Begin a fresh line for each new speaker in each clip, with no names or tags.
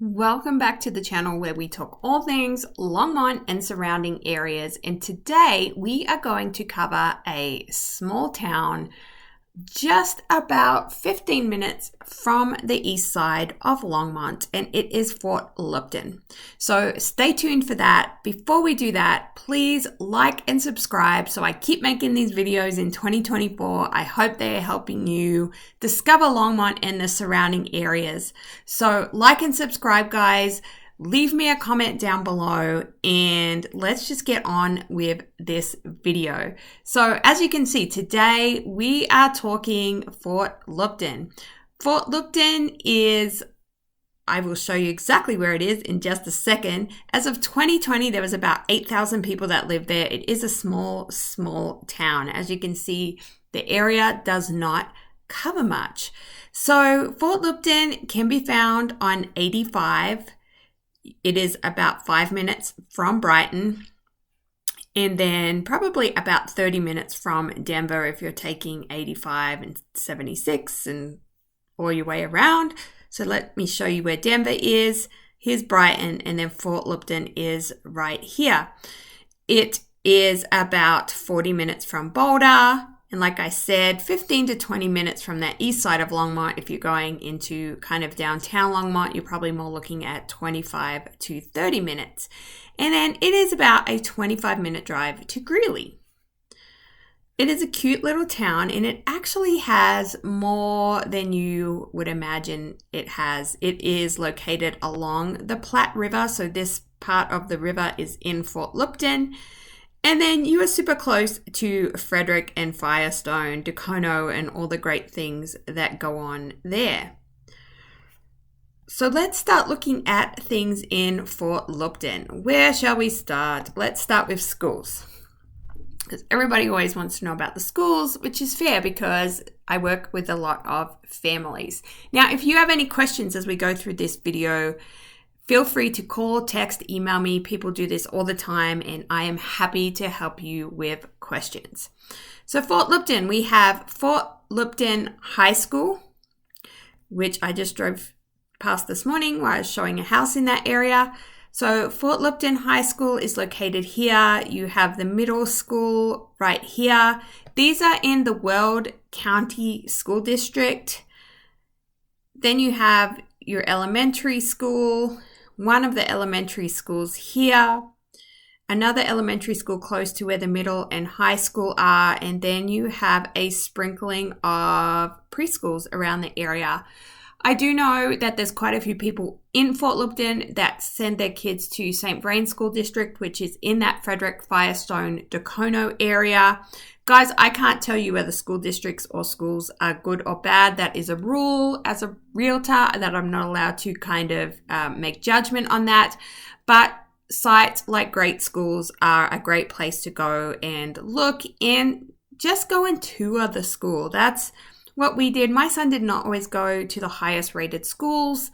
Welcome back to the channel where we talk all things Longmont and surrounding areas. And today we are going to cover a small town just about 15 minutes from the east side of Longmont, and it is Fort Lupton. So stay tuned for that. Before we do that, please like and subscribe so I keep making these videos in 2024. I hope they are helping you discover Longmont and the surrounding areas. So like and subscribe, guys. Leave me a comment down below and let's just get on with this video. So as you can see, today we are talking Fort Lupton. Fort Lupton is, I will show you exactly where it is in just a second. As of 2020, there was about 8,000 people that lived there. It is a small town. As you can see, the area does not cover much. So Fort Lupton can be found on 85. It is about 5 minutes from Brighton, and then probably about 30 minutes from Denver if you're taking 85 and 76 and all your way around. So let me show you where Denver is. Here's Brighton, and then Fort Lupton is right here. It is about 40 minutes from Boulder. And like I said, 15 to 20 minutes from that east side of Longmont. If you're going into kind of downtown Longmont, you're probably more looking at 25 to 30 minutes. And then it is about a 25-minute drive to Greeley. It is a cute little town, and it actually has more than you would imagine it has. It is located along the Platte River, so this part of the river is in Fort Lupton. And then you are super close to Frederick and Firestone, Dacono, and all the great things that go on there. So let's start looking at things in Fort Lupton. Where shall we start? Let's start with schools, because everybody always wants to know about the schools, which is fair because I work with a lot of families. Now, if you have any questions as we go through this video, feel free to call, text, email me. People do this all the time, and I am happy to help you with questions. So Fort Lupton, we have Fort Lupton High School, which I just drove past this morning while I was showing a house in that area. So Fort Lupton High School is located here. You have the middle school right here. These are in the Weld County School District. Then you have your elementary school, one of the elementary schools here, another elementary school close to where the middle and high school are, and then you have a sprinkling of preschools around the area. I do know that there's quite a few people in Fort Lupton that send their kids to St. Vrain School District, which is in that Frederick, Firestone, Dacono area. Guys, I can't tell you whether school districts or schools are good or bad. That is a rule as a realtor that I'm not allowed to kind of make judgment on that. But sites like great schools are a great place to go and look and just go and tour the school. That's what we did. My son did not always go to the highest rated schools,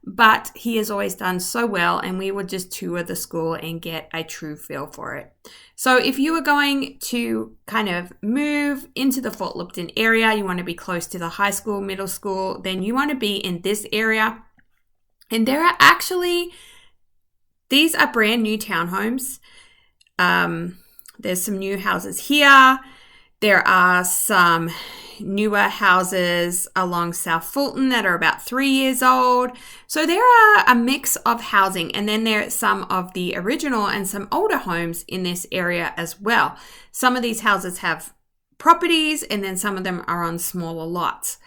but he has always done so well, and we would just tour the school and get a true feel for it. So if you are going to kind of move into the Fort Lupton area, you want to be close to the high school, middle school, then you want to be in this area. And there are actually, these are brand new townhomes. There's some new houses here. There are some newer houses along South Fulton that are about 3 years old. So there are a mix of housing, and then there are some of the original and some older homes in this area as well. Some of these houses have properties, and then some of them are on smaller lots.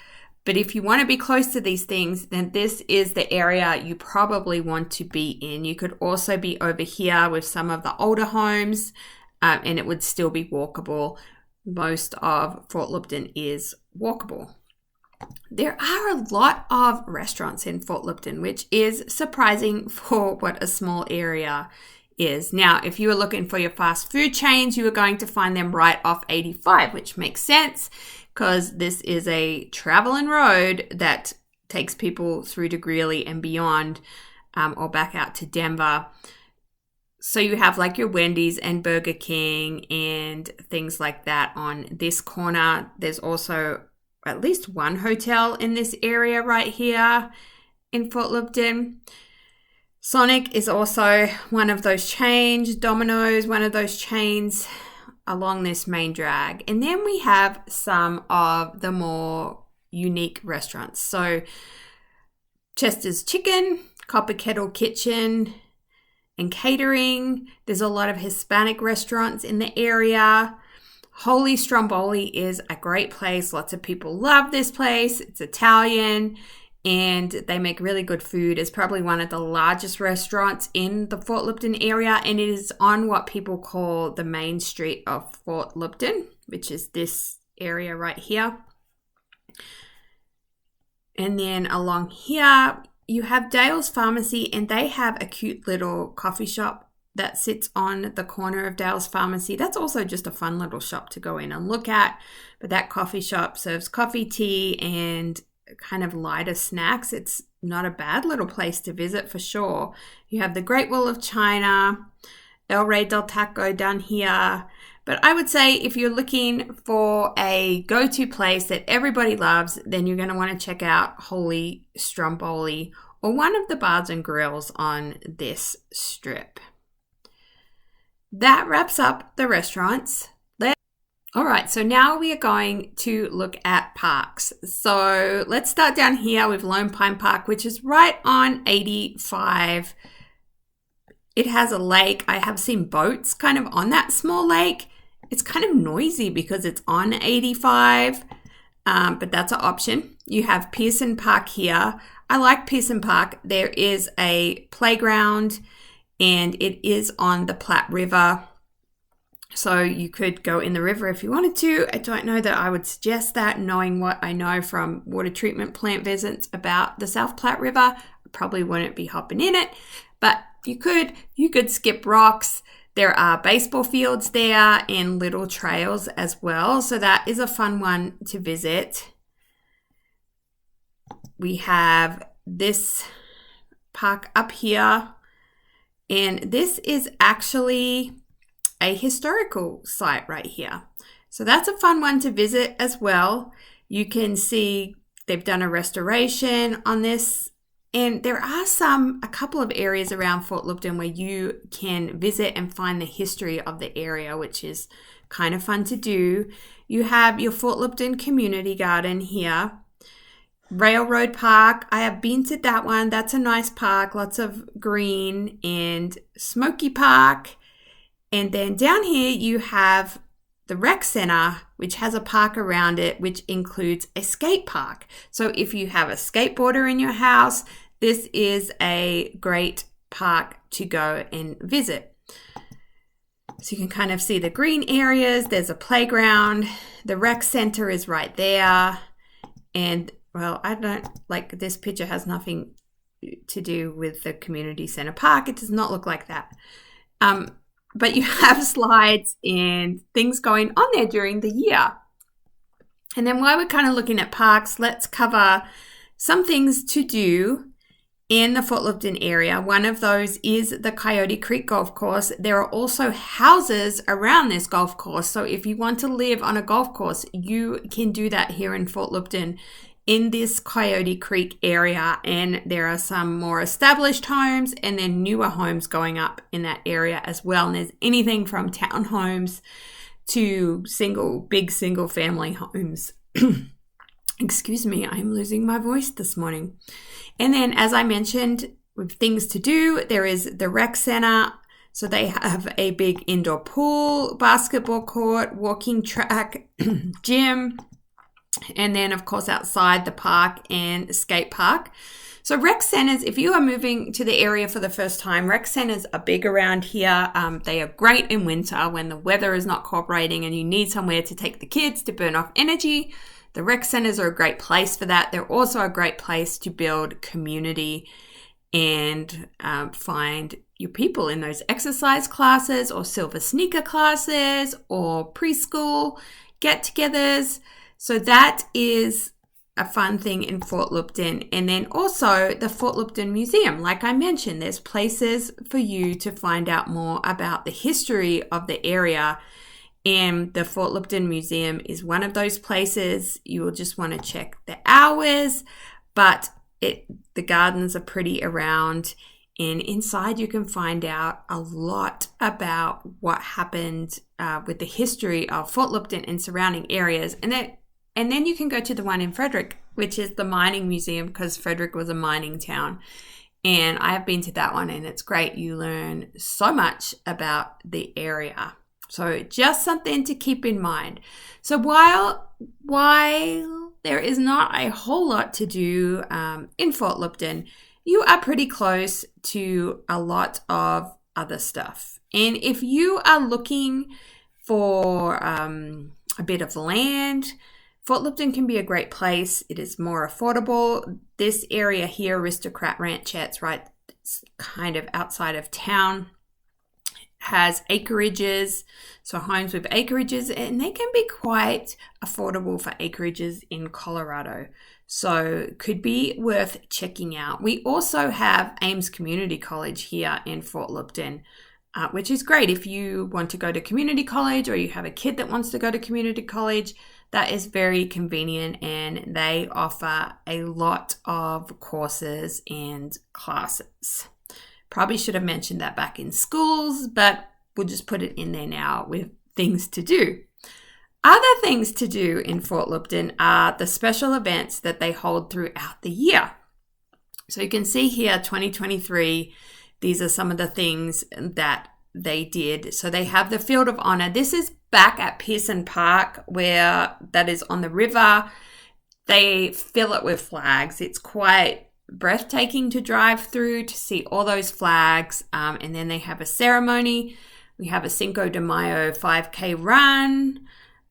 But if you want to be close to these things, then this is the area you probably want to be in. You could also be over here with some of the older homes, and it would still be walkable. Most of Fort Lupton is walkable. There are a lot of restaurants in Fort Lupton, which is surprising for what a small area is. Now, if you were looking for your fast food chains, you are going to find them right off 85, which makes sense because this is a traveling road that takes people through to Greeley and beyond, or back out to Denver. So you have like your Wendy's and Burger King and things like that on this corner. There's also at least one hotel in this area right here in Fort Lupton. Sonic is also one of those chains, Domino's, one of those chains along this main drag. And then we have some of the more unique restaurants. So Chester's Chicken, Copper Kettle Kitchen and Catering. There's a lot of Hispanic restaurants in the area. Holy Stromboli is a great place. Lots of people love this place. It's Italian and they make really good food. It's probably one of the largest restaurants in the Fort Lupton area, and it is on what people call the main street of Fort Lupton, which is this area right here. And then along here, you have Dale's Pharmacy, and they have a cute little coffee shop that sits on the corner of Dale's Pharmacy. That's also just a fun little shop to go in and look at. But that coffee shop serves coffee, tea, and kind of lighter snacks. It's not a bad little place to visit for sure. You have the Great Wall of China, El Rey del Taco down here. But I would say if you're looking for a go-to place that everybody loves, then you're going to want to check out Holy Stromboli or one of the bars and grills on this strip. That wraps up the restaurants. All right, so now we are going to look at parks. So let's start down here with Lone Pine Park, which is right on 85. It has a lake. I have seen boats kind of on that small lake. It's kind of noisy because it's on 85, but that's an option. You have Pearson Park here. I like Pearson Park. There is a playground and it is on the Platte River. So you could go in the river if you wanted to. I don't know that I would suggest that, knowing what I know from water treatment plant visits about the South Platte River. I probably wouldn't be hopping in it, but you could skip rocks. There are baseball fields there and little trails as well. So that is a fun one to visit. We have this park up here, and this is actually a historical site right here. So that's a fun one to visit as well. You can see they've done a restoration on this, and there are a couple of areas around Fort Lupton where you can visit and find the history of the area, which is kind of fun to do. You have your Fort Lupton Community Garden here. Railroad Park, I have been to that one. That's a nice park, lots of green. And Smoky Park. And then down here you have the rec center, which has a park around it, which includes a skate park. So if you have a skateboarder in your house, this is a great park to go and visit. So you can kind of see the green areas. There's a playground. The rec center is right there. And well, I don't like this picture has nothing to do with the community center park. It does not look like that. But you have slides and things going on there during the year. And then while we're kind of looking at parks, let's cover some things to do in the Fort Lupton area. One of those is the Coyote Creek Golf Course. There are also houses around this golf course. So if you want to live on a golf course, you can do that here in Fort Lupton in this Coyote Creek area. And there are some more established homes and then newer homes going up in that area as well. And there's anything from townhomes to big single family homes. Excuse me, I'm losing my voice this morning. And then, as I mentioned, with things to do, there is the rec center. So they have a big indoor pool, basketball court, walking track, gym, and then, of course, outside the park and skate park. So rec centers, if you are moving to the area for the first time, rec centers are big around here. They are great in winter when the weather is not cooperating and you need somewhere to take the kids to burn off energy. The rec centers are a great place for that. They're also a great place to build community and find your people in those exercise classes or silver sneaker classes or preschool get-togethers. So that is a fun thing in Fort Lupton. And then also the Fort Lupton Museum. Like I mentioned, there's places for you to find out more about the history of the area. And the Fort Lupton Museum is one of those places. You will just want to check the hours, but the gardens are pretty around. And inside you can find out a lot about what happened with the history of Fort Lupton and surrounding areas. And then you can go to the one in Frederick, which is the mining museum, because Frederick was a mining town. And I have been to that one and it's great. You learn so much about the area. So just something to keep in mind. So while there is not a whole lot to do in Fort Lupton, you are pretty close to a lot of other stuff. And if you are looking for a bit of land, Fort Lupton can be a great place. It is more affordable. This area here, Aristocrat Ranchettes, right, it's kind of outside of town, has acreages, so homes with acreages, and they can be quite affordable for acreages in Colorado. So could be worth checking out. We also have Ames Community College here in Fort Lupton, which is great if you want to go to community college or you have a kid that wants to go to community college. That is very convenient and they offer a lot of courses and classes. Probably should have mentioned that back in schools, but we'll just put it in there now with things to do. Other things to do in Fort Lupton are the special events that they hold throughout the year. So you can see here, 2023, these are some of the things that they did. So they have the Field of Honor. This is back at Pearson Park, where that is on the river. They fill it with flags. It's quite breathtaking to drive through to see all those flags. And then they have a ceremony. We have a Cinco de Mayo 5K run,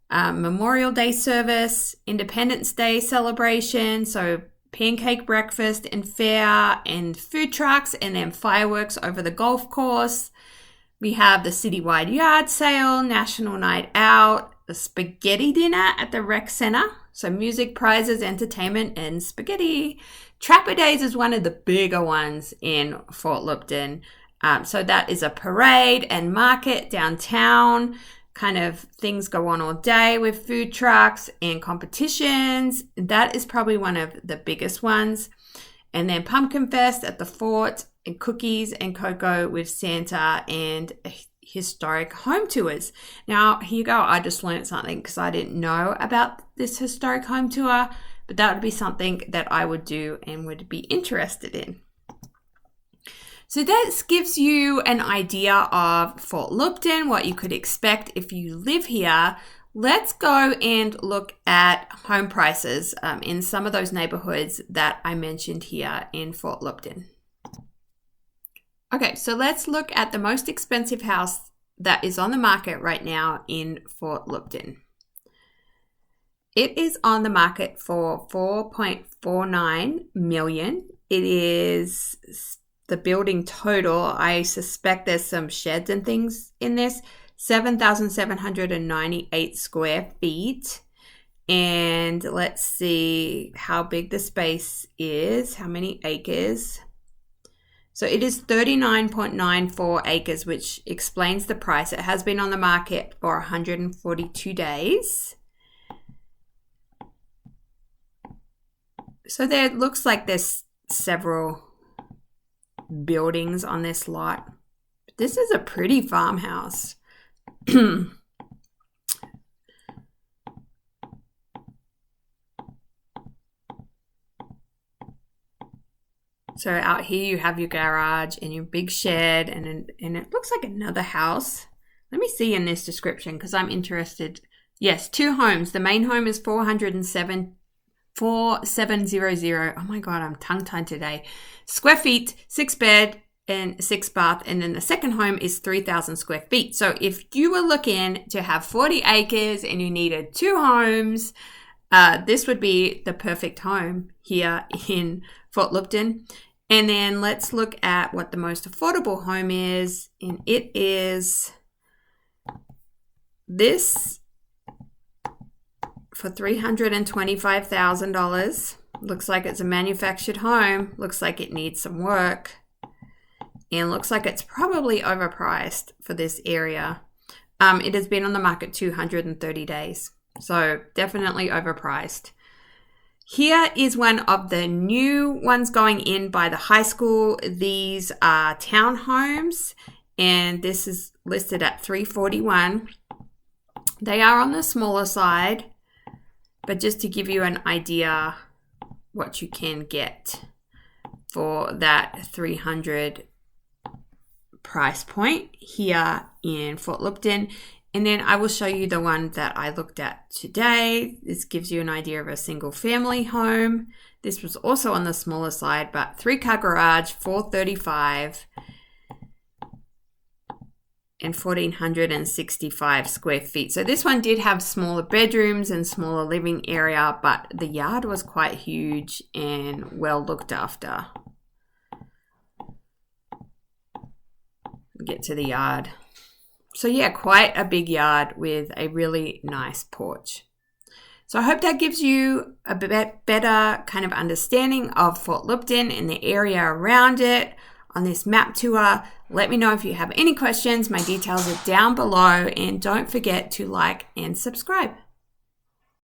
Memorial Day service, Independence Day celebration. So pancake breakfast and fair and food trucks, and then fireworks over the golf course. We have the citywide yard sale, national night out, a spaghetti dinner at the rec center. So music, prizes, entertainment, and spaghetti. Trapper Days is one of the bigger ones in Fort Lupton. So that is a parade and market downtown. Kind of things go on all day with food trucks and competitions. That is probably one of the biggest ones. And then Pumpkin Fest at the fort, and cookies and cocoa with Santa, and historic home tours. Now, here you go. I just learned something because I didn't know about this historic home tour, but that would be something that I would do and would be interested in. So that gives you an idea of Fort Lupton, what you could expect if you live here. Let's go and look at home prices in some of those neighborhoods that I mentioned here in Fort Lupton. Okay, so let's look at the most expensive house that is on the market right now in Fort Lupton. It is on the market for $4.49 million. It is the building total. I suspect there's some sheds and things in this. 7,798 square feet. And let's see how big the space is, how many acres. So it is 39.94 acres, which explains the price. It has been on the market for 142 days. So there looks like there's several buildings on this lot. This is a pretty farmhouse. So out here you have your garage and your big shed, and it looks like another house. Let me see in this description because I'm interested. Yes, 2 homes. The main home is 4700. Oh my God, I'm tongue-tied today. Square feet, 6 bed and 6 bath. And then the second home is 3,000 square feet. So if you were looking to have 40 acres and you needed 2 homes, this would be the perfect home here in Fort Lupton. And then let's look at what the most affordable home is. And it is this for $325,000. Looks like it's a manufactured home. Looks like it needs some work. And looks like it's probably overpriced for this area. It has been on the market 230 days. So definitely overpriced. Here is one of the new ones going in by the high school. These are townhomes, and this is listed at $341. They are on the smaller side, but just to give you an idea what you can get for that $300 price point here in Fort Lupton. And then I will show you the one that I looked at today. This gives you an idea of a single family home. This was also on the smaller side, but 3-car garage, $435 and 1,465 square feet. So this one did have smaller bedrooms and smaller living area, but the yard was quite huge and well looked after. Get to the yard. So yeah, quite a big yard with a really nice porch. So I hope that gives you a bit better kind of understanding of Fort Lupton and the area around it on this map tour. Let me know if you have any questions. My details are down below, and don't forget to like and subscribe.